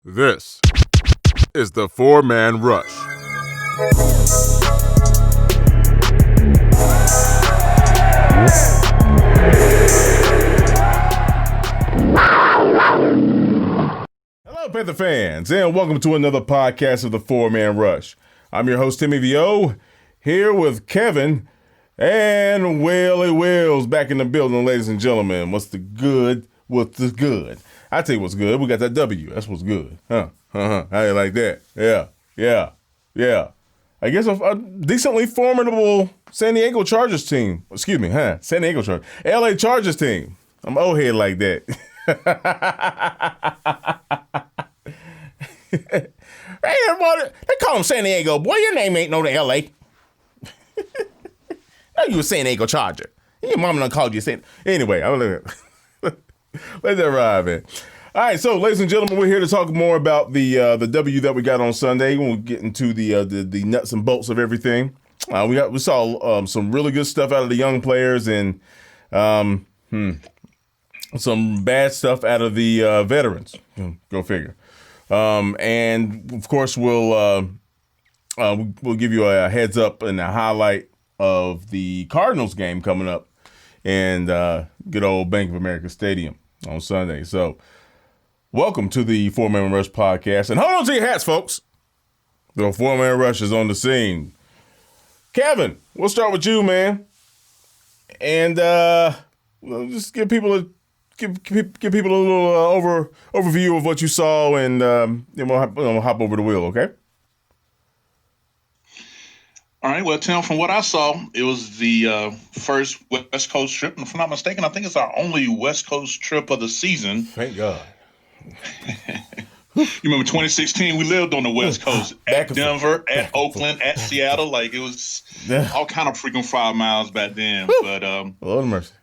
This is the Four-Man Rush. Hello, Panther fans, and welcome to another podcast of the Four-Man Rush. I'm your host, Timmy VO, here with Kevin and Willie Wills back in the building, ladies and gentlemen. What's the good? What's the good? I tell you what's good. We got that W. That's what's good. How you like that? Yeah. I guess a decently formidable San Diego Chargers team. San Diego Chargers. LA Chargers team. I'm old head like that. They call him San Diego. Boy, your name ain't no to LA. No, you a San Diego Charger. Your mama done called you San. Anyway, I'm gonna let that ride, man. All right, so ladies and gentlemen, we're here to talk more about the W that we got on Sunday. We'll get into the nuts and bolts of everything. We saw some really good stuff out of the young players and some bad stuff out of the veterans. Go figure. And of course, we'll give you a heads up and a highlight of the Cardinals game coming up in good old Bank of America Stadium on Sunday. So, welcome to the Four-Man Rush podcast. And hold on to your hats, folks. The Four-Man Rush is on the scene. Kevin, we'll start with you, man. And we'll just give people a little overview of what you saw, and then we'll hop over the wheel, okay? All right. Well, Tim, from what I saw, it was the first West Coast trip. And if I'm not mistaken, I think it's our only West Coast trip of the season. Thank God. You remember 2016, we lived on the West Coast, at Denver, at Oakland, at Seattle. Like, it was all kind of freaking 5 miles back then. Woo. But Lord mercy.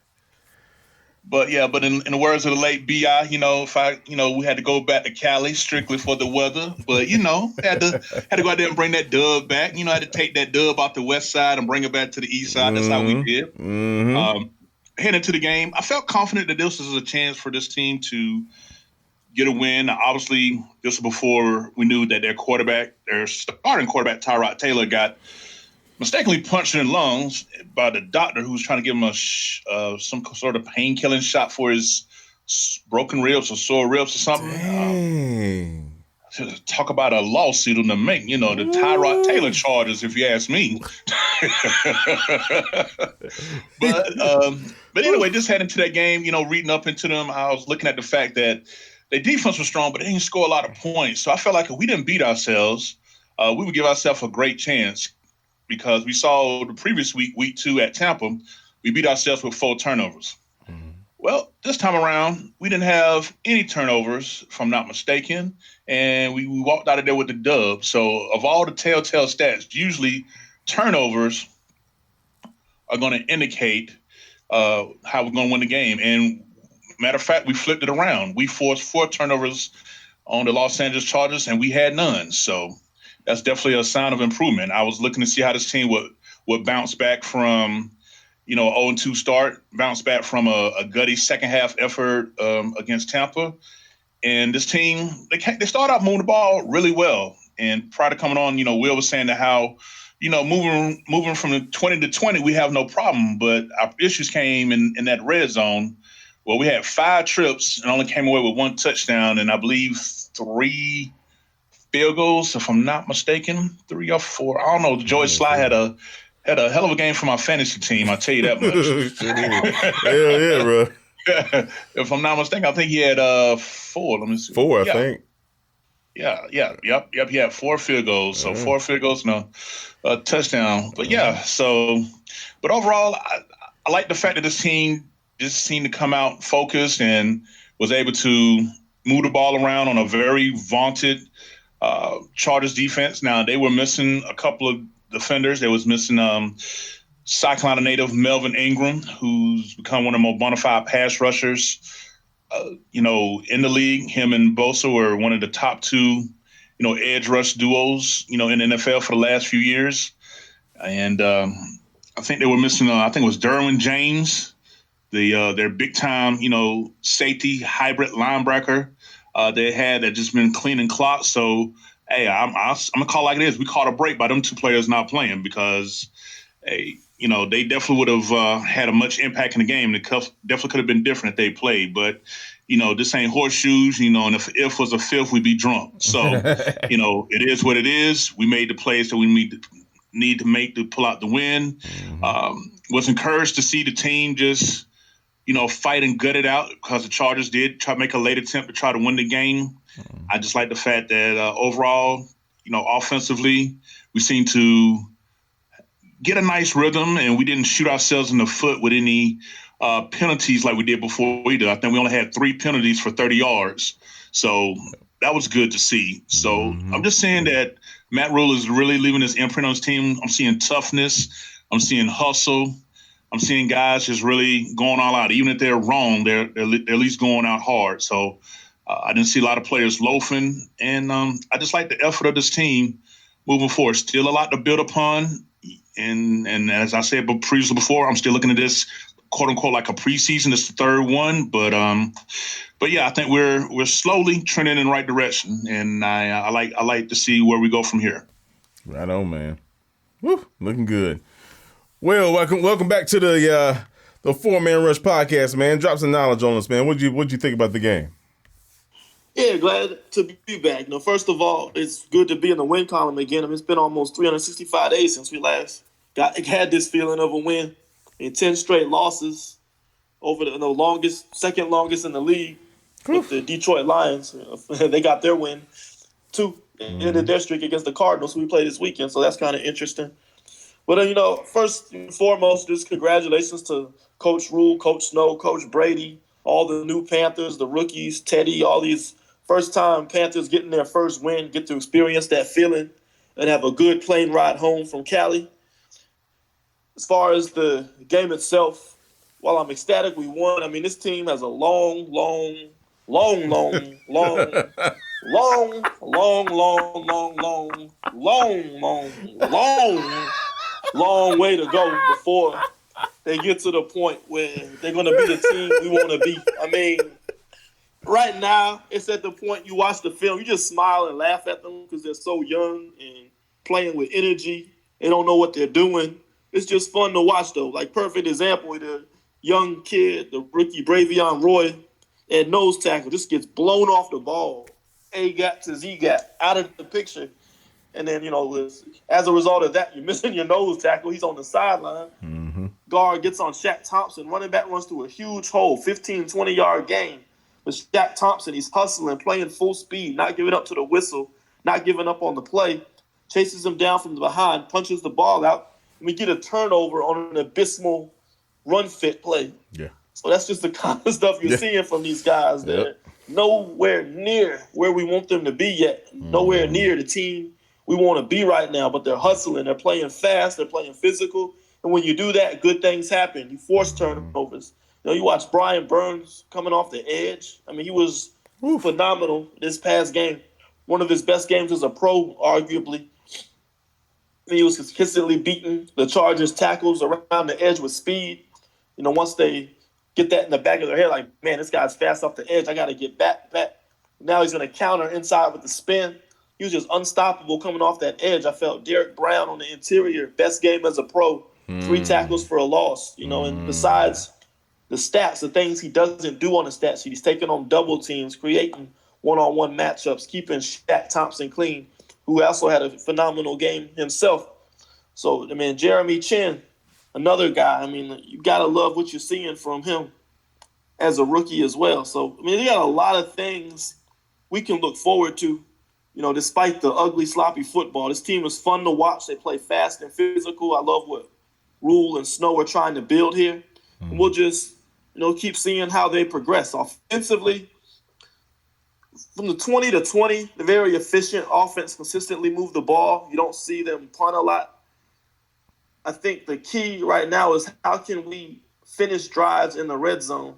But in the words of the late B.I., we had to go back to Cali strictly for the weather. But, had to go out there and bring that dub back. Had to take that dub off the west side and bring it back to the east side. That's how we did. Mm-hmm. Heading into the game, I felt confident that this was a chance for this team to get a win. Now, obviously, this was before we knew that their starting quarterback, Tyrod Taylor, got mistakenly punched in the lungs by the doctor who was trying to give him some sort of pain-killing shot for his broken ribs or sore ribs or something. Dang. Talk about a lawsuit on the make, the Tyrod Taylor charges, if you ask me. But anyway, just heading to that game, reading up into them, I was looking at the fact that their defense was strong, but they didn't score a lot of points. So I felt like if we didn't beat ourselves, we would give ourselves a great chance. Because we saw the previous week 2 at Tampa, we beat ourselves with 4 turnovers. Mm-hmm. Well, this time around, we didn't have any turnovers, if I'm not mistaken, and we walked out of there with the dub. So of all the telltale stats, usually turnovers are going to indicate how we're going to win the game. And matter of fact, we flipped it around. We forced 4 turnovers on the Los Angeles Chargers, and we had none. So that's definitely a sign of improvement. I was looking to see how this team would bounce back from, 0-2 start, bounce back from a gutty second half effort against Tampa. And this team, they started out moving the ball really well. And prior to coming on, Will was saying that how, moving from the 20 to 20, we have no problem. But our issues came in that red zone. Well, we had 5 trips and only came away with 1 touchdown, and I believe 3 field goals, if I'm not mistaken, 3 or 4. I don't know. Joey Sly had a hell of a game for my fantasy team. I'll tell you that much. Hell yeah, bro. If I'm not mistaken, I think he had 4. Let me see. 4, I think. Yeah. Yep. He had 4 field goals. So 4 field goals, a touchdown. But but overall, I like the fact that this team just seemed to come out focused and was able to move the ball around on a very vaunted Chargers defense. Now, they were missing a couple of defenders. They was missing Cyclone native Melvin Ingram, who's become one of the more bona fide pass rushers, in the league. Him and Bosa were one of the top 2, edge rush duos, in the NFL for the last few years. And I think they were missing, I think it was Derwin James, their big time, safety hybrid linebacker. they had that just been cleaning clock. So, hey, I'm gonna call it like it is. We caught a break by them two players not playing because, hey, they definitely would have had a much impact in the game. The cuff definitely could have been different if they played. But, this ain't horseshoes, and if was a fifth, we'd be drunk. So, it is what it is. We made the plays that we need to make to pull out the win. Was encouraged to see the team just, fight and gut it out because the Chargers did try to make a late attempt to try to win the game. I just like the fact that overall, offensively, we seem to get a nice rhythm, and we didn't shoot ourselves in the foot with any penalties like we did before we did. I think we only had 3 penalties for 30 yards. So that was good to see. So I'm just saying that Matt Rule is really leaving his imprint on his team. I'm seeing toughness. I'm seeing hustle. I'm seeing guys just really going all out. Even if they're wrong, they're at least going out hard. So I didn't see a lot of players loafing. And I just like the effort of this team moving forward. Still a lot to build upon. And as I said previously before, I'm still looking at this quote unquote like a preseason. It's the third one, but yeah, I think we're slowly trending in the right direction, and I like to see where we go from here. Right on, man. Woo, looking good. Well, welcome back to the 4-Man Rush podcast, man. Drop some knowledge on us, man. What'd you think about the game? Yeah, glad to be back. First of all, it's good to be in the win column again. It's been almost 365 days since we last had this feeling of a win. 10 straight losses over the second longest in the league with the Detroit Lions. They got their win, too, ended their streak against the Cardinals, who we played this weekend, so that's kind of interesting. But, first and foremost, just congratulations to Coach Rule, Coach Snow, Coach Brady, all the new Panthers, the rookies, Teddy, all these first-time Panthers getting their first win, get to experience that feeling and have a good plane ride home from Cali. As far as the game itself, while I'm ecstatic we won, this team has a long way to go before they get to the point where they're going to be the team we want to be. Right now, it's at the point you watch the film, you just smile and laugh at them because they're so young and playing with energy. They don't know what they're doing. It's just fun to watch, though. Like, perfect example, the young kid, the rookie Bravion Roy, at nose tackle, just gets blown off the ball. A-gap to Z-gap, out of the picture. And then, as a result of that, you're missing your nose tackle. He's on the sideline. Mm-hmm. Guard gets on Shaq Thompson. Running back runs through a huge hole, 15, 20-yard gain. But Shaq Thompson, he's hustling, playing full speed, not giving up to the whistle, not giving up on the play. Chases him down from behind, punches the ball out. And we get a turnover on an abysmal run-fit play. Yeah. So that's just the kind of stuff you're seeing from these guys. They're nowhere near where we want them to be yet. Nowhere near the team we want to be right now. But they're hustling. They're playing fast. They're playing physical. And when you do that, good things happen. You force turnovers. You watch Brian Burns coming off the edge. He was phenomenal this past game. One of his best games as a pro, arguably. He was consistently beating the Chargers' tackles around the edge with speed. Once they get that in the back of their head, like, man, this guy's fast off the edge. I got to get back. Now he's going to counter inside with the spin. He was just unstoppable coming off that edge. I felt Derek Brown on the interior, best game as a pro, 3 tackles for a loss. And besides the stats, the things he doesn't do on the stat sheet, he's taking on double teams, creating one-on-one matchups, keeping Shaq Thompson clean, who also had a phenomenal game himself. So, Jeremy Chin, another guy, you got to love what you're seeing from him as a rookie as well. So, they got a lot of things we can look forward to, despite the ugly, sloppy football. This team is fun to watch. They play fast and physical. I love what Rule and Snow are trying to build here. And we'll just, keep seeing how they progress. Offensively, from the 20 to 20, the very efficient offense consistently move the ball. You don't see them punt a lot. I think the key right now is how can we finish drives in the red zone?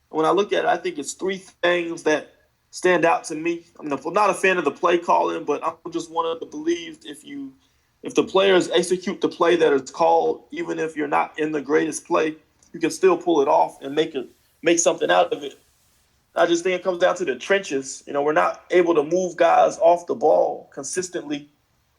When I look at it, I think it's 3 things that stand out to me. I'm not a fan of the play calling, but I'm just one to believe if the players execute the play that is called, even if you're not in the greatest play, you can still pull it off and make something out of it. I just think it comes down to the trenches. You know, we're not able to move guys off the ball consistently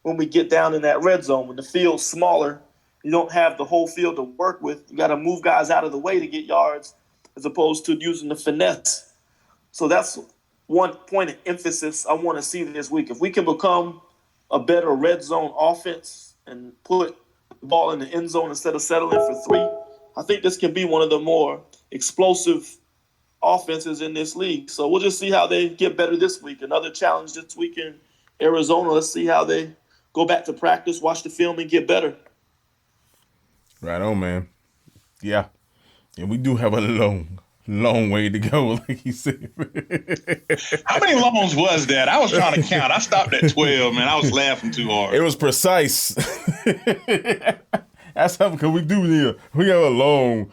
when we get down in that red zone. When the field's smaller, you don't have the whole field to work with. You got to move guys out of the way to get yards as opposed to using the finesse. So that's one point of emphasis I want to see this week. If we can become a better red zone offense and put the ball in the end zone instead of settling for 3, I think this can be one of the more explosive offenses in this league. So we'll just see how they get better this week. Another challenge this week in Arizona. Let's see how they go back to practice, watch the film, and get better. Right on, man. Yeah. And we do have a long way to go, like you said. How many longs was that? I was trying to count. I stopped at 12, man. I was laughing too hard. It was precise. That's something because we do need we have a long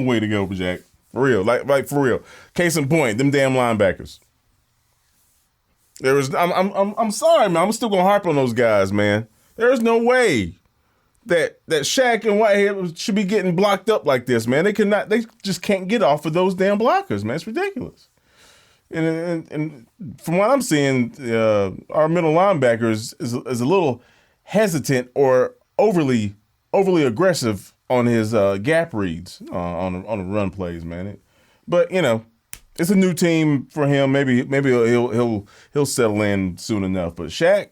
way to go, Jack. For real. Like for real. Case in point, them damn linebackers. I'm sorry, man. I'm still gonna harp on those guys, man. There's no way that Shaq and Whitehead should be getting blocked up like this, man. They just can't get off of those damn blockers, man. It's ridiculous. And from what I'm seeing, our middle linebackers is a little hesitant or overly aggressive on his gap reads on the run plays, man. But you know, it's a new team for him. Maybe he'll settle in soon enough. But Shaq,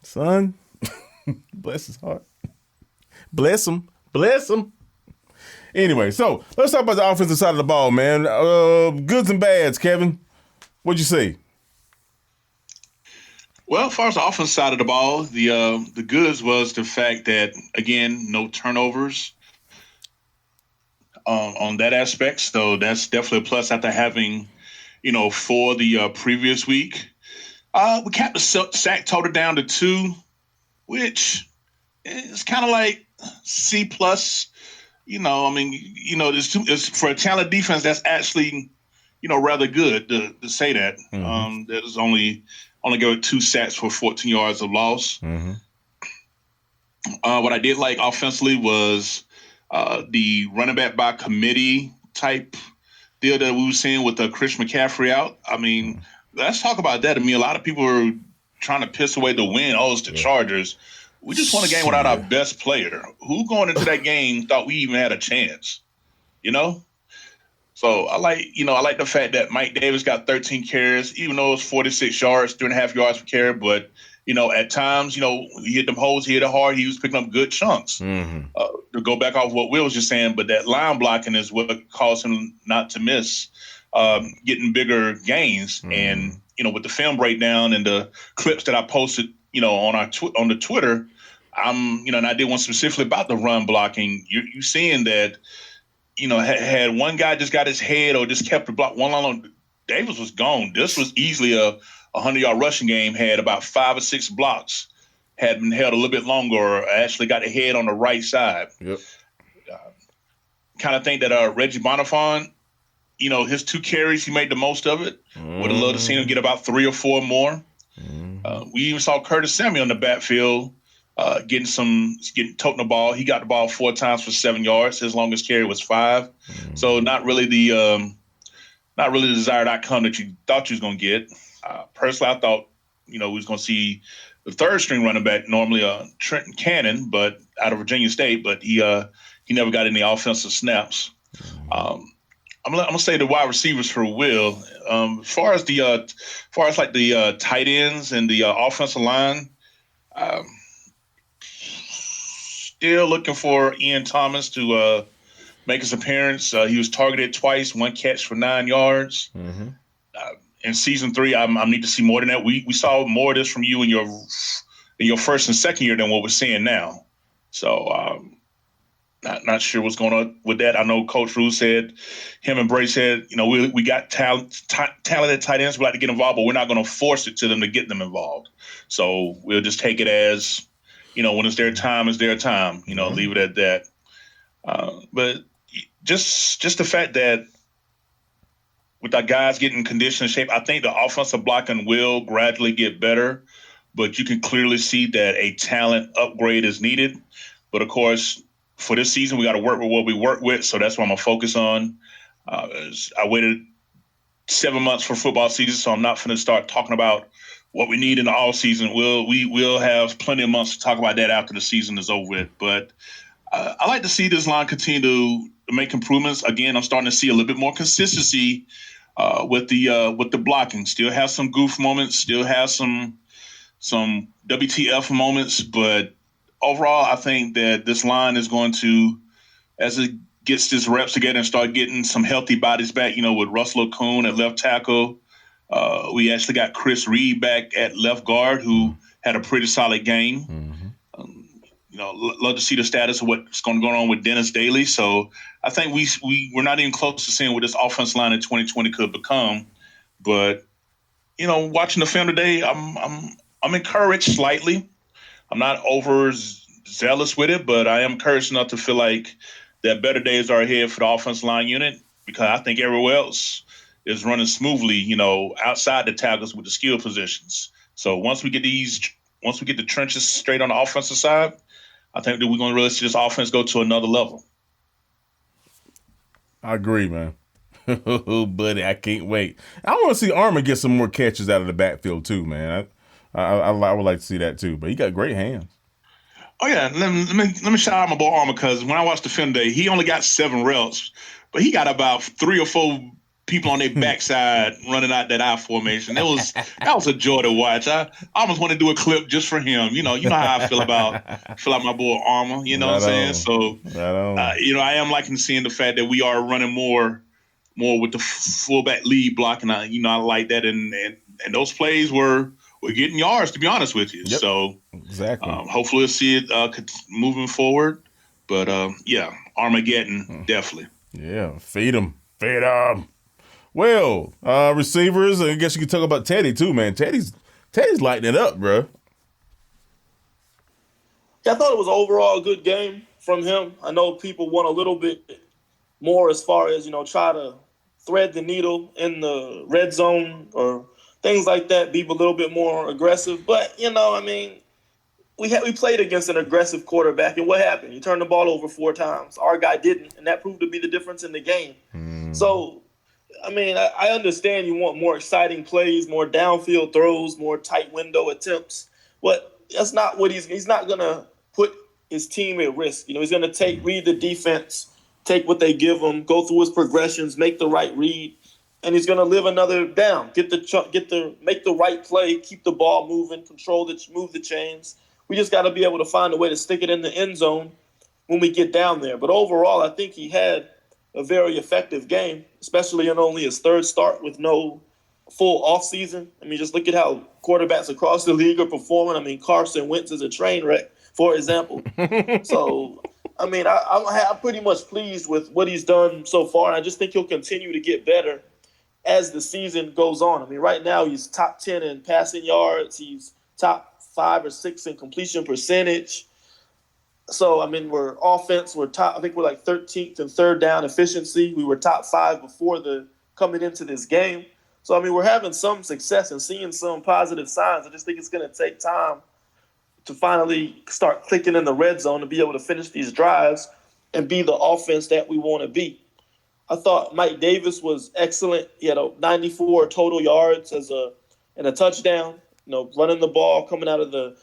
son, bless his heart, bless him. Anyway, so let's talk about the offensive side of the ball, man. Goods and bads, Kevin. What'd you see? Well, as far as the offensive side of the ball, the goods was the fact that, again, no turnovers on that aspect. So that's definitely a plus after having, for the previous week. We kept the sack total down to 2, which is kind of like C+. It's for a talented defense, that's actually, rather good to say that. Mm-hmm. That is only go 2 sacks for 14 yards of loss. Mm-hmm. What I did like offensively was the running back by committee type deal that we were seeing with Chris McCaffrey out. I mean, let's talk about that. I mean, a lot of people are trying to piss away the win. Oh, it's the Chargers. We just won a game without our best player. Who going into that game thought we even had a chance? So I like the fact that Mike Davis got 13 carries, even though it's 46 yards, 3.5 yards per carry. But, at times, he hit them holes, he hit it hard. He was picking up good chunks. Mm-hmm. To go back off what Will was just saying, but that line blocking is what caused him not to miss getting bigger gains. Mm-hmm. And, with the film breakdown and the clips that I posted, on the Twitter, and I did one specifically about the run blocking. You seeing that, had one guy just got his head or just kept the block one line on, Davis was gone. This was easily a 100-yard rushing game. Had about 5 or 6 blocks, had been held a little bit longer, or actually got a head on the right side. Yep. Kind of think that Reggie Bonifant, his 2 carries, he made the most of it. Mm-hmm. Would have loved to see him get about 3 or 4 more. Mm-hmm. We even saw Curtis Samuel in the backfield. Toting the ball. He got the ball 4 times for 7 yards. His longest carry was 5. Mm-hmm. So not really the desired outcome that you thought you was going to get. Personally, I thought, we was going to see the 3rd string running back, normally Trenton Cannon, but out of Virginia State, but he never got any offensive snaps. Mm-hmm. I'm gonna say the wide receivers for Will. As far as the tight ends and the offensive line, still looking for Ian Thomas to make his appearance. He was targeted twice, 1 catch for 9 yards. Mm-hmm. In season 3, I need to see more than that. We saw more of this from you in your first and second year than what we're seeing now. So not sure what's going on with that. I know Coach Rue said, him and Bray said, we got talented tight ends. We like to get involved, but we're not going to force it to them to get them involved. So we'll just take it as, when it's their time, it's their time. Mm-hmm. Leave it at that. But just the fact that with our guys getting conditioned in shape, I think the offensive blocking will gradually get better. But you can clearly see that a talent upgrade is needed. But of course, for this season, we got to work with what we work with. So that's what I'm going to focus on. I waited 7 months for football season, so I'm not going to start talking about what we need in the off season. We'll have plenty of months to talk about that after the season is over with. But I like to see this line continue to make improvements. Again, I'm starting to see a little bit more consistency with the blocking. Still have some goof moments, still have some WTF moments, but overall, I think that this line is going to, as it gets its reps together and start getting some healthy bodies back, with Russell Okung at left tackle. We actually got Chris Reed back at left guard, who had a pretty solid game. Love to see the status of what's going to go on with Dennis Daly. So I think we're not even close to seeing what this offense line in 2020 could become. But watching the film today, I'm encouraged slightly. I'm not overzealous with it, but I am encouraged enough to feel like that better days are ahead for the offensive line unit, because I think everywhere else is running smoothly, outside the tackles with the skill positions. So once we get the trenches straight on the offensive side, I think that we're going to really see this offense go to another level. I agree, man. Oh, buddy, I can't wait. I want to see Armour get some more catches out of the backfield too, man. I would like to see that too, but he got great hands. Oh yeah, let me shout out my boy Armour, because when I watched the film today, he only got 7 reps, but he got about 3 or 4 people on their backside running out that I formation. That was a joy to watch. I almost want to do a clip just for him. You know how I feel about my boy Armour. You know what I'm saying? So I am liking seeing the fact that we are running more with the fullback lead block, and I like that. And those plays were getting yards, to be honest with you. Yep. So exactly. Hopefully we'll see it moving forward. But Armageddon, definitely. Yeah, feed him. Well, receivers, I guess you could talk about Teddy too, man. Teddy's lighting it up, bro. Yeah, I thought it was overall a good game from him. I know people want a little bit more as far as, try to thread the needle in the red zone or things like that, be a little bit more aggressive. But, we played against an aggressive quarterback, and what happened? He turned the ball over 4 times. Our guy didn't, and that proved to be the difference in the game. So, I understand you want more exciting plays, more downfield throws, more tight window attempts, but that's not what he's not going to put his team at risk. He's going to read the defense, take what they give him, go through his progressions, make the right read, and he's going to live another down, make the right play, keep the ball moving, move the chains. We just got to be able to find a way to stick it in the end zone when we get down there. But overall, I think he had a very effective game, especially in only his 3rd start with no full offseason. Just look at how quarterbacks across the league are performing. Carson Wentz is a train wreck, for example. So, I'm pretty much pleased with what he's done so far. And I just think he'll continue to get better as the season goes on. Right now he's top 10 in passing yards. He's top 5 or 6 in completion percentage. So, we're offense. We're top. I think we're like 13th in third down efficiency. We were top 5 before coming into this game. So, we're having some success and seeing some positive signs. I just think it's going to take time to finally start clicking in the red zone to be able to finish these drives and be the offense that we want to be. I thought Mike Davis was excellent. He had 94 total yards and a touchdown. Running the ball, coming out of the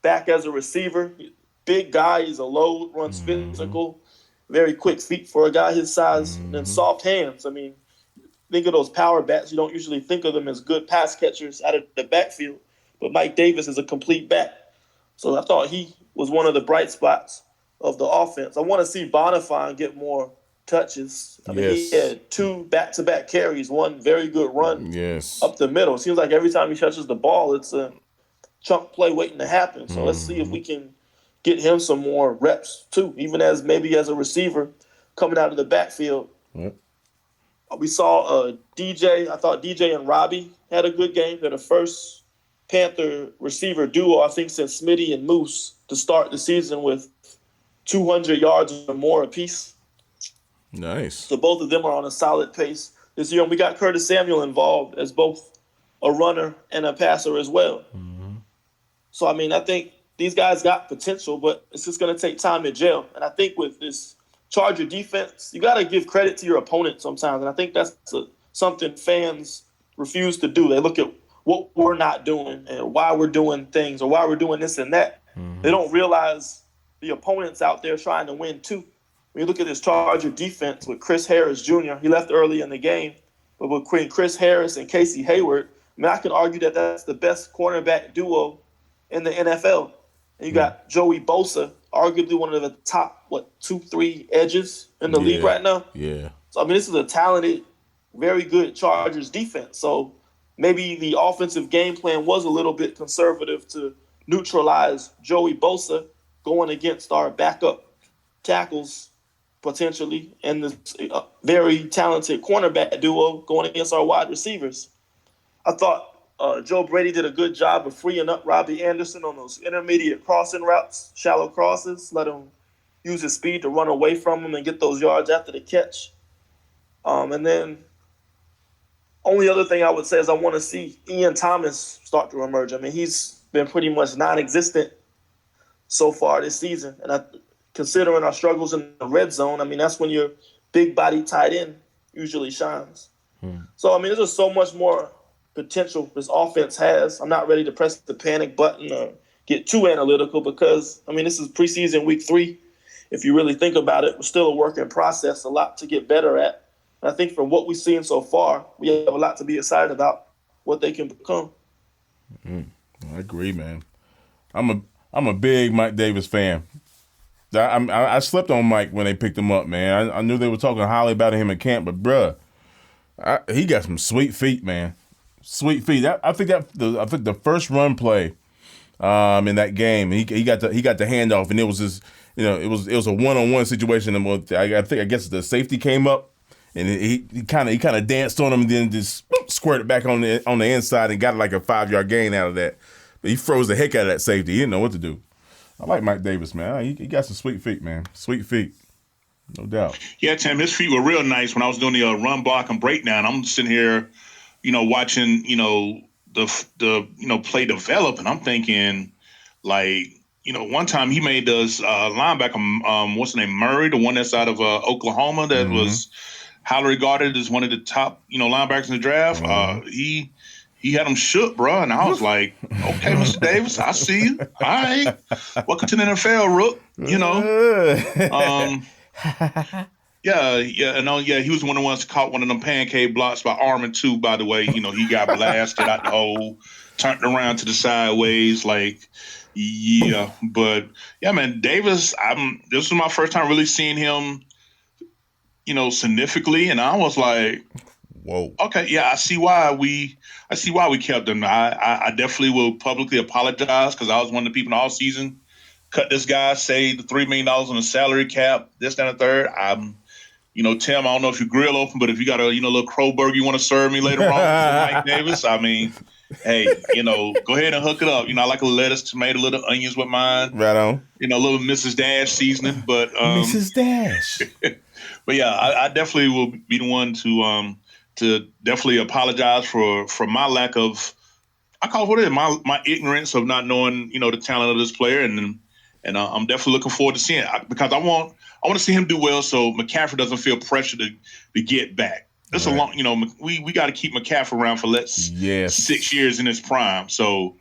back as a receiver. Big guy, he's a load, runs physical, very quick feet for a guy his size, and soft hands. Think of those power backs. You don't usually think of them as good pass catchers out of the backfield, but Mike Davis is a complete back. So I thought he was one of the bright spots of the offense. I want to see Bonifant get more touches. He had 2 back-to-back carries, 1 very good run up the middle. It seems like every time he touches the ball, it's a chunk play waiting to happen. So let's see if we can get him some more reps too, even as a receiver coming out of the backfield. Yep. We saw DJ. I thought DJ and Robbie had a good game. They're the first Panther receiver duo, I think, since Smitty and Moose to start the season with 200 yards or more apiece. Nice. So both of them are on a solid pace this year. And we got Curtis Samuel involved as both a runner and a passer as well. So, I think these guys got potential, but it's just going to take time to gel. And I think with this Charger defense, you got to give credit to your opponent sometimes. And I think that's something fans refuse to do. They look at what we're not doing and why we're doing things or why we're doing this and that. Mm-hmm. They don't realize the opponent's out there trying to win too. When you look at this Charger defense with Chris Harris Jr., he left early in the game, but between Chris Harris and Casey Hayward, I mean, I can argue that that's the best cornerback duo in the NFL. And you got Joey Bosa, arguably one of the top, 2-3 edges in the league right now. Yeah. So, I mean, this is a talented, very good Chargers defense. So maybe the offensive game plan was a little bit conservative to neutralize Joey Bosa going against our backup tackles potentially and the very talented cornerback duo going against our wide receivers. I thought Joe Brady did a good job of freeing up Robbie Anderson on those intermediate crossing routes, shallow crosses, let him use his speed to run away from him and get those yards after the catch. And then only other thing I would say is I want to see Ian Thomas start to emerge. I mean, he's been pretty much non-existent so far this season. And considering our struggles in the red zone, I mean, that's when your big body tight end usually shines. So, I mean, there's just so much more potential this offense has. I'm not ready to press the panic button or get too analytical because, I mean, this is preseason week 3. If you really think about it, we're still a work in process, a lot to get better at. And I think from what we've seen so far, we have a lot to be excited about what they can become. I agree, man. I'm a big Mike Davis fan. I slept on Mike when they picked him up, man. I knew they were talking highly about him in camp, but bruh, he got some sweet feet, man. Sweet feet. I think the first run play in that game, he got the handoff, and it was just, it was a one-on-one situation. And I guess the safety came up, and he kind of danced on him, and then just squirted back on the inside and got like a 5-yard gain out of that. But he froze the heck out of that safety. He didn't know what to do. I like Mike Davis, man. He got some sweet feet, man. Sweet feet, no doubt. Yeah, Tim, his feet were real nice when I was doing the run block and breakdown. I'm sitting here, watching, the play develop, and I'm thinking, one time he made this linebacker, what's his name, Murray, the one that's out of Oklahoma that was highly regarded as one of the top, linebackers in the draft. He had him shook, bro, and I was like, okay, Mr. Davis, I see you. All right. Welcome to the NFL, Rook. He was one of the ones that caught one of them pancake blocks by Armin, too, by the way. He got blasted out the hole, turned around to the sideways, But, yeah, man, Davis, this was my first time really seeing him, significantly, and I was like, whoa. Okay, yeah, I see why we kept him. I definitely will publicly apologize because I was one of the people in all season cut this guy, save the $3 million on the salary cap, this, that, and the third. Tim, I don't know if your grill open, but if you got a little crow burger you want to serve me later on for Mike Davis, I mean, hey, go ahead and hook it up. I like a lettuce, tomato, little onions with mine. Right on. A little Mrs. Dash seasoning, but Mrs. Dash. But yeah, I definitely will be the one to definitely apologize for my lack of, I call it what it is, my ignorance of not knowing, the talent of this player, and I'm definitely looking forward to seeing it because I want to see him do well so McCaffrey doesn't feel pressure to get back. It's a long, we got to keep McCaffrey around for 6 years in his prime. So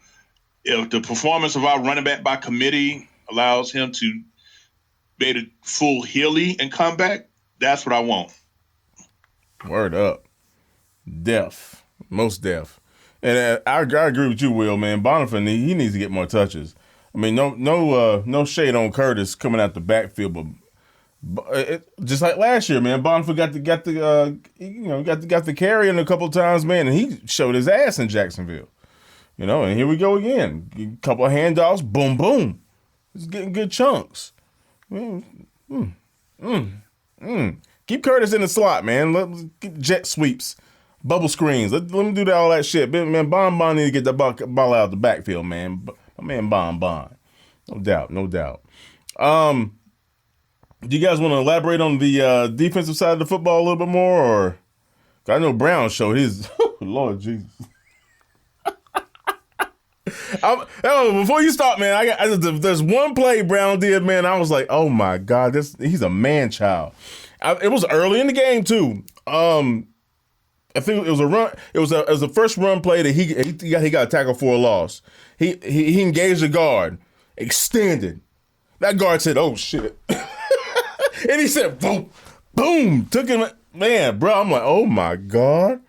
if the performance of our running back by committee allows him to be able to full Healy and come back, that's what I want. Word up. Deaf. Most deaf. And I agree with you, Will, man. Boniface, he needs to get more touches. I mean, no shade on Curtis coming out the backfield, but just like last year, man, Boniface got the carry in a couple of times, man, and he showed his ass in Jacksonville. And here we go again. A couple of handoffs, boom, boom. He's getting good chunks. Keep Curtis in the slot, man. Let's get jet sweeps, bubble screens. Let him do all that shit. Man, Bon need to get the ball out of the backfield, man. My man Bon. No doubt. Do you guys want to elaborate on the defensive side of the football a little bit more? Or I know Brown showed his, Lord Jesus. Before you start, man, there's one play Brown did, man. I was like, oh my God, he's a man child. It was early in the game too. I think it was a run. It was the first run play that he got tackled for a loss. He engaged the guard, extended. That guard said, "Oh shit," and he said, "Boom, boom." Took him, man, bro. I'm like, oh my God.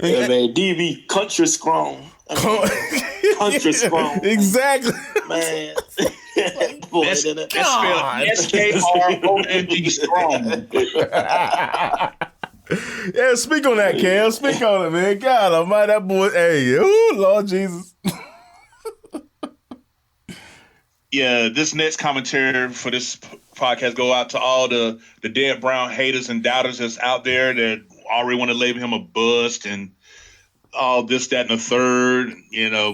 Yeah, man, DB country strong. Country strong. Exactly. Man. Boy, that's spelled SKRONG strong. Yeah, speak on that, Cam. Speak on it, man. God almighty, that boy. Hey, ooh, Lord Jesus. Yeah, this next commentary for this podcast go out to all the Dead Brown haters and doubters that's out there that already want to label him a bust and all this, that, and the third,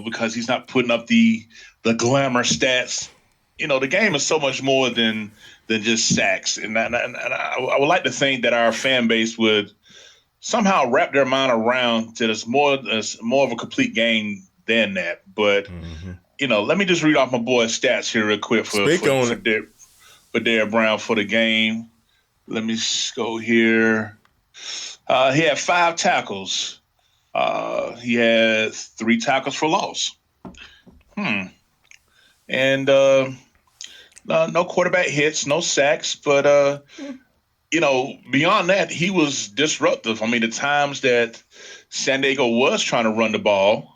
because he's not putting up the glamour stats. The game is so much more than just sacks. And I would like to think that our fan base would somehow wrap their mind around that it's more of a complete game than that. But, let me just read off my boy's stats here real quick for Derrick Brown for the game. Let me go here. He had 5 tackles. He had 3 tackles for loss. And no quarterback hits, no sacks, but beyond that, he was disruptive. I mean, the times that San Diego was trying to run the ball,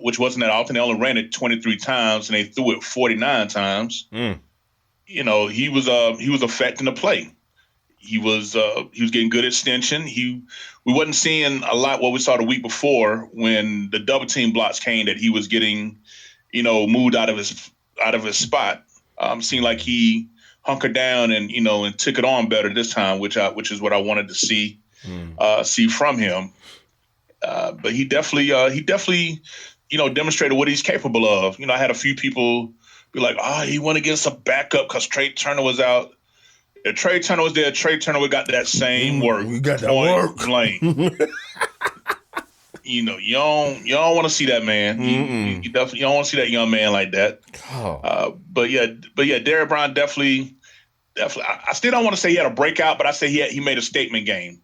which wasn't that often, they only ran it 23 times and they threw it 49 times. He was affecting the play. He was getting good extension. We wasn't seeing a lot what we saw the week before when the double team blocks came, that he was getting, moved out of his spot. Seemed like he hunkered down and took it on better this time, which is what I wanted to see from him. But he definitely demonstrated what he's capable of. I had a few people be like, he went against a backup because Trey Turner was out. If Trey Turner was there, Trey Turner would got that same work. We got that work. You don't want to see that man. You definitely don't want to see that young man like that. But yeah, Derrick Brown definitely. I still don't want to say he had a breakout, but I say he made a statement game.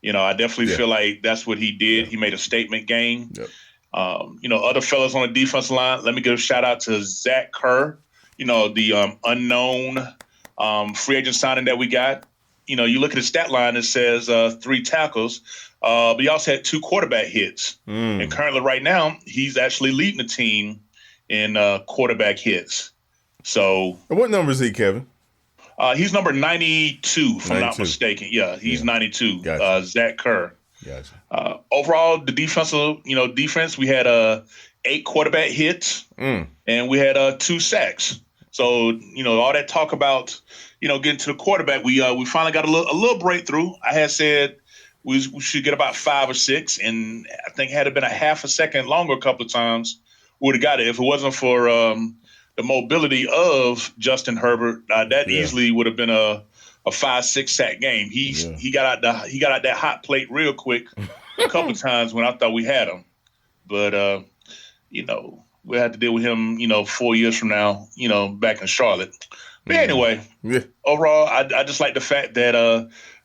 I definitely feel like that's what he did. Yeah. He made a statement game. Yep. Other fellas on the defensive line. Let me give a shout out to Zach Kerr. The unknown free agent signing that we got. You look at his stat line, it says 3 tackles, but he also had 2 quarterback hits. And currently right now, he's actually leading the team in quarterback hits. So, and what number is he, Kevin? He's number 92, if I'm not mistaken. Yeah, he's 92. Gotcha. Zach Kerr. Gotcha. Overall, the defense, we had 8 quarterback hits, and we had 2 sacks. So, all that talk about, getting to the quarterback, we finally got a little breakthrough. I had said we should get about 5 or 6, and I think had it been a half a second longer a couple of times, we would have got it. If it wasn't for the mobility of Justin Herbert, that easily would have been a 5-6 sack game. He got out that hot plate real quick a couple of times when I thought we had him, but we'll have to deal with him, 4 years from now, back in Charlotte. But anyway, overall, I just like the fact that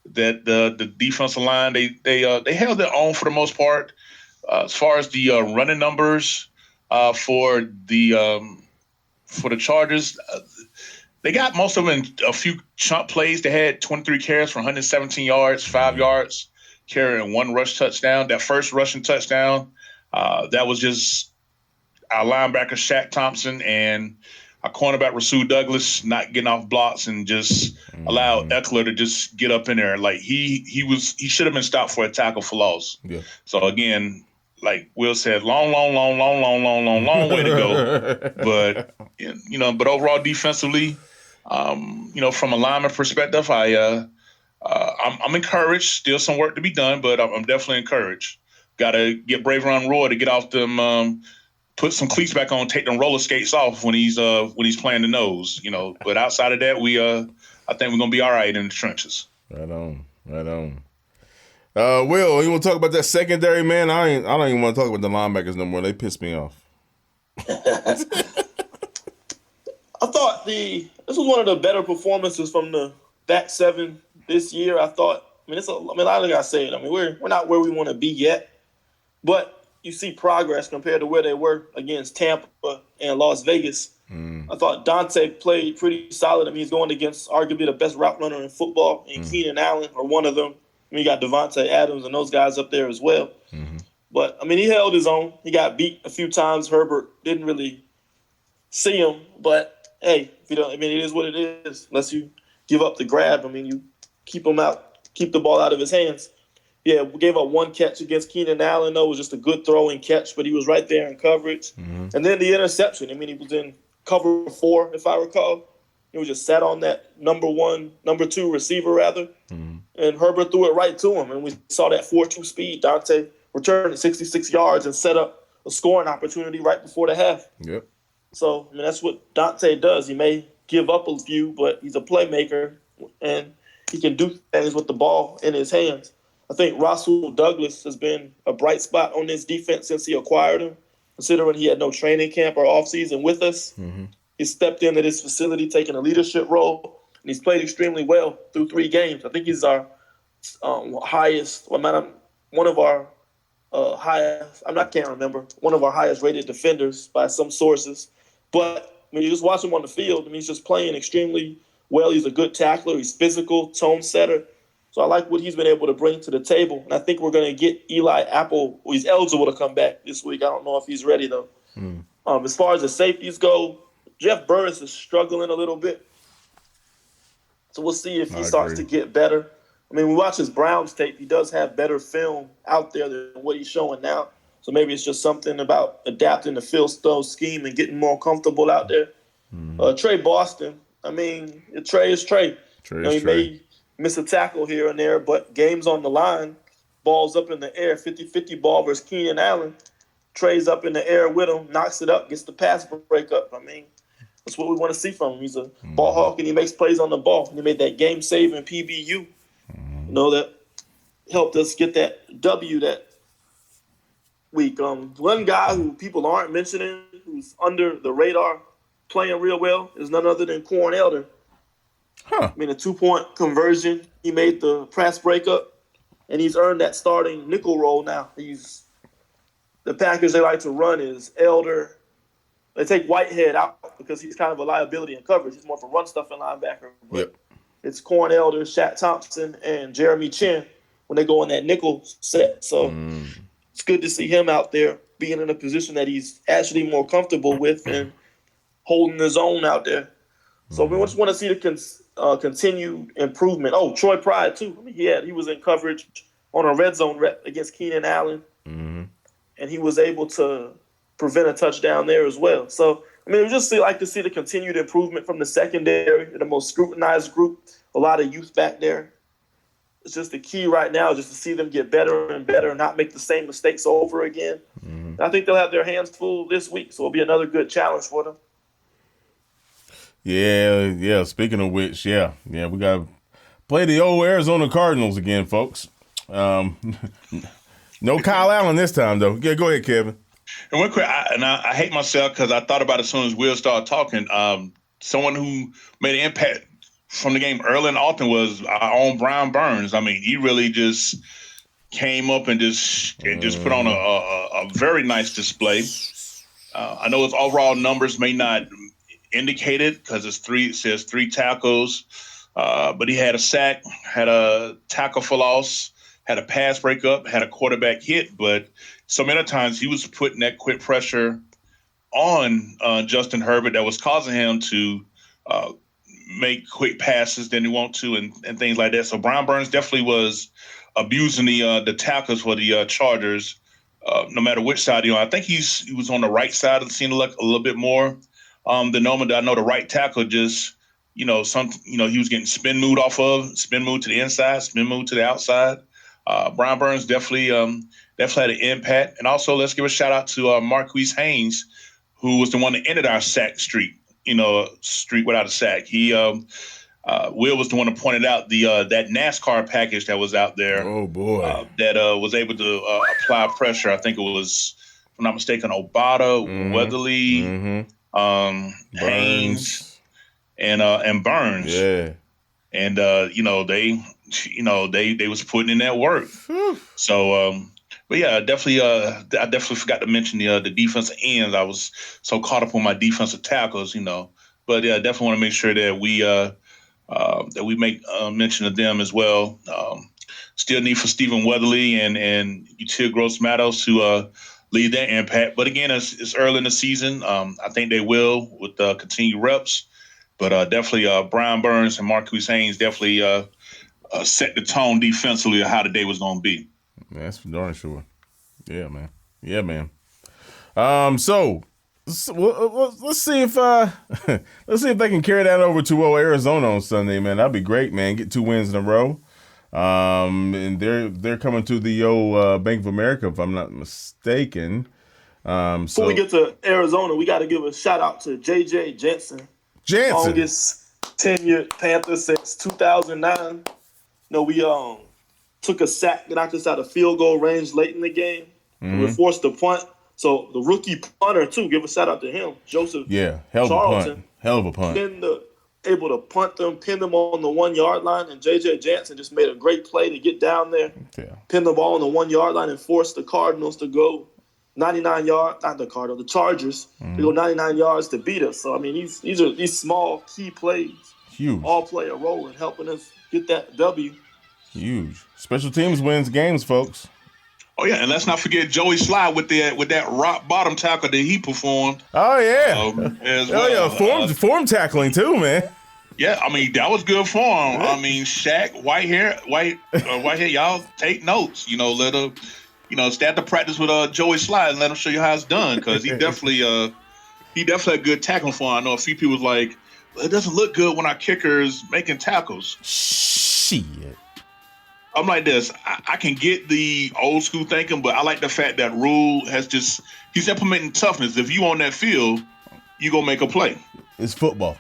the defensive line, they held their own for the most part. As far as the running numbers for the Chargers, they got most of them in a few chunk plays. They had 23 carries for 117 yards, 5 yards, carrying 1 rush touchdown. That first rushing touchdown, that was just our linebacker Shaq Thompson and our cornerback Rasul Douglas not getting off blocks and just allowed Eckler to just get up in there. Like he should have been stopped for a tackle for loss. Yeah. So again, like Will said, long way to go. But overall defensively, from a lineman perspective, I'm encouraged. Still some work to be done, but I'm definitely encouraged. Got to get Braveron Roy to get off them. Put some cleats back on, take them roller skates off when he's playing the nose, But outside of that, I think we're gonna be all right in the trenches. Right on. Will, you want to talk about that secondary, man? I don't even want to talk about the linebackers no more. They piss me off. I thought this was one of the better performances from the back seven this year. I mean, like I said, I mean, we're not where we want to be yet, but you see progress compared to where they were against Tampa and Las Vegas. I thought Dante played pretty solid. I mean, he's going against arguably the best route runner in football, and Keenan Allen, or one of them. I mean, you got Devontae Adams and those guys up there as well. But, I mean, he held his own. He got beat a few times. Herbert didn't really see him. But, hey, if you don't, I mean, it is what it is. Unless you give up the grab, I mean, you keep him out, keep the ball out of his hands. Yeah, we gave up one catch against Keenan Allen, though. It was just a good throw and catch, but he was right there in coverage. And then the interception. I mean, he was in cover 4, if I recall. He was just sat on that number 2 receiver, rather. And Herbert threw it right to him. And we saw that 4.2 speed. Dante returned 66 yards and set up a scoring opportunity right before the half. Yep. So, I mean, that's what Dante does. He may give up a few, but he's a playmaker, and he can do things with the ball in his hands. I think Russell Douglas has been a bright spot on this defense since he acquired him, considering he had no training camp or offseason with us. He stepped into this facility taking a leadership role, and he's played extremely well through 3 games. I think he's our highest, one of our highest, I can't remember, one of our highest rated defenders by some sources. But when you just watch him on the field, I mean, he's just playing extremely well. He's a good tackler. He's physical, tone setter. So I like what he's been able to bring to the table. And I think we're going to get Eli Apple. He's eligible to come back this week. I don't know if he's ready, though. As far as the safeties go, Jeff Burris is struggling a little bit. So we'll see if he starts to get better. I mean, we watch his Browns tape. He does have better film out there than what he's showing now. So maybe it's just something about adapting to Phil Stowe's scheme and getting more comfortable out there. Trey Boston, I mean, Trey is Trey. He may miss a tackle here and there, but games on the line, balls up in the air, 50-50 ball versus Keenan Allen. Trey's up in the air with him, knocks it up, gets the pass breakup. I mean, that's what we want to see from him. He's a ball hawk, and he makes plays on the ball. And he made that game-saving PBU. You know, that helped us get that W that week. One guy who people aren't mentioning, who's under the radar, playing real well, is none other than Corn Elder. I mean, a 2-point conversion. He made the pass breakup, and he's earned that starting nickel role now. The Packers they like to run is Elder. They take Whitehead out because he's kind of a liability in coverage. He's more of a run-stuffing linebacker. But it's Corn Elder, Shaq Thompson, and Jeremy Chin when they go in that nickel set. So it's good to see him out there being in a position that he's actually more comfortable with and holding his own out there. So we just want to see the continued improvement. Oh, Troy Pride, too. I mean, he was in coverage on a red zone rep against Keenan Allen, and he was able to prevent a touchdown there as well. So, I mean, we just like to see the continued improvement from the secondary, the most scrutinized group, a lot of youth back there. It's just the key right now, just to see them get better and better and not make the same mistakes over again. I think they'll have their hands full this week, so it'll be another good challenge for them. Yeah. Speaking of which, we got to play the old Arizona Cardinals again, folks. No Kyle Allen this time, though. Yeah, go ahead, Kevin. And one quick, I hate myself because I thought about it as soon as Will started talking. Someone who made an impact from the game early and often was our own Brian Burns. I mean, he really just came up and just put on a very nice display. I know his overall numbers may not indicate it because it says 3 tackles, but he had a sack, had a tackle for loss, had a pass breakup, had a quarterback hit, but so many times he was putting that quick pressure on Justin Herbert that was causing him to make quick passes than he want to and things like that. So Brian Burns definitely was abusing the tackles for the Chargers, no matter which side he on. I think he was on the right side of the scene a little bit more than normal. I know the right tackle just, he was getting spin moved to the inside, spin moved to the outside. Brian Burns definitely had an impact. And also, let's give a shout out to Marquise Haynes, who was the one that ended our sack streak, streak without a sack. Will was the one that pointed out that NASCAR package that was out there. Oh, boy. That was able to apply pressure. I think it was I'm not mistaken, Obata, Weatherly, Haynes, and Burns. Yeah. And they was putting in that work. So but yeah, definitely I definitely forgot to mention the defensive ends. I was so caught up on my defensive tackles, But yeah, definitely want to make sure that we make mention of them as well. Still need for Stephen Weatherly and Util Gross-Matos to lead that impact. But again, it's early in the season. I think they will with continued reps. But definitely Brian Burns and Marquise Haynes definitely set the tone defensively of how the day was going to be. Yeah, that's for darn sure. Yeah, man. Yeah, man. So let's see if they can carry that over to Arizona on Sunday, man. That'd be great, man. Get 2 wins in a row. And they're coming to the Bank of America, if I'm not mistaken. Before we get to Arizona, we got to give a shout out to J.J. Jansen. Longest tenured Panther since 2009. We took a sack that knocked us out of field goal range late in the game. We were forced to punt. So the rookie punter, too, give a shout out to him, Joseph. Yeah, hell of a punt. Able to punt them, pin them on the 1 yard line, and J.J. Jansen just made a great play to get down there, pin the ball on the 1 yard line, and force the Cardinals to go 99 yards, not the Cardinals, the Chargers, to go 99 yards to beat us. So, I mean, these are small, key plays. Huge. All play a role in helping us get that W. Huge. Special teams wins games, folks. Oh, yeah, and let's not forget Joey Sly with that rock bottom tackle that he performed. Oh, yeah. As well. Yeah, form tackling, too, man. Yeah, I mean, that was good form. I mean, Shaq, Whitehair, y'all take notes. Let him, stay at the practice with Joey Sly and let him show you how it's done, because he definitely had good tackling form. I know a few people was like, well, it doesn't look good when our kicker's making tackles. Shit. I'm like this. I can get the old school thinking, but I like the fact that Rule he's implementing toughness. If you on that field, you gonna make a play. It's football.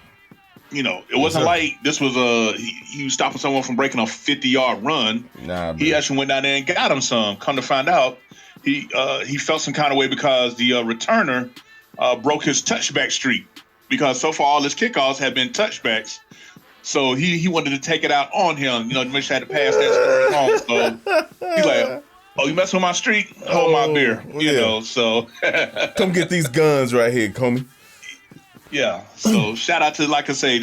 It wasn't like this was he was stopping someone from breaking a 50-yard run. Nah, he actually went down there and got him some. Come to find out, he felt some kind of way because the returner broke his touchback streak, because so far all his kickoffs have been touchbacks. So he wanted to take it out on him, to make sure I had to pass that story home. So he's like, oh, you messing with my streak? Hold my beer. So. Come get these guns right here, Comey. Yeah. So shout out to, like I say,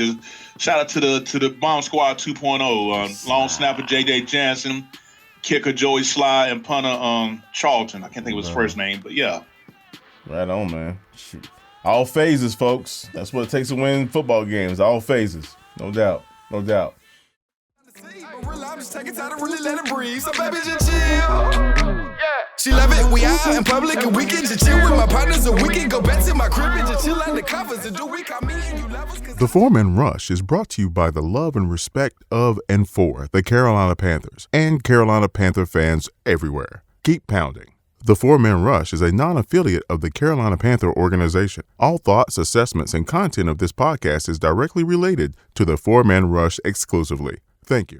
shout out to the Bomb Squad 2.0. Long snapper J.J. Jansen, kicker Joey Sly, and punter Charlton. I can't think of his first name, but yeah. Right on, man. Shoot. All phases, folks. That's what it takes to win football games. All phases. No doubt. I'm just taking time to really let it breathe. So baby, just chill. She love it. We out in public and we can just chill with my partners, and we can go back to my crib and just chill under covers and do we call me and you lovers. The Foreman Rush is brought to you by the love and respect of and for the Carolina Panthers and Carolina Panther fans everywhere. Keep pounding. The Four-Man Rush is a non-affiliate of the Carolina Panther organization. All thoughts, assessments, and content of this podcast is directly related to the Four-Man Rush exclusively. Thank you.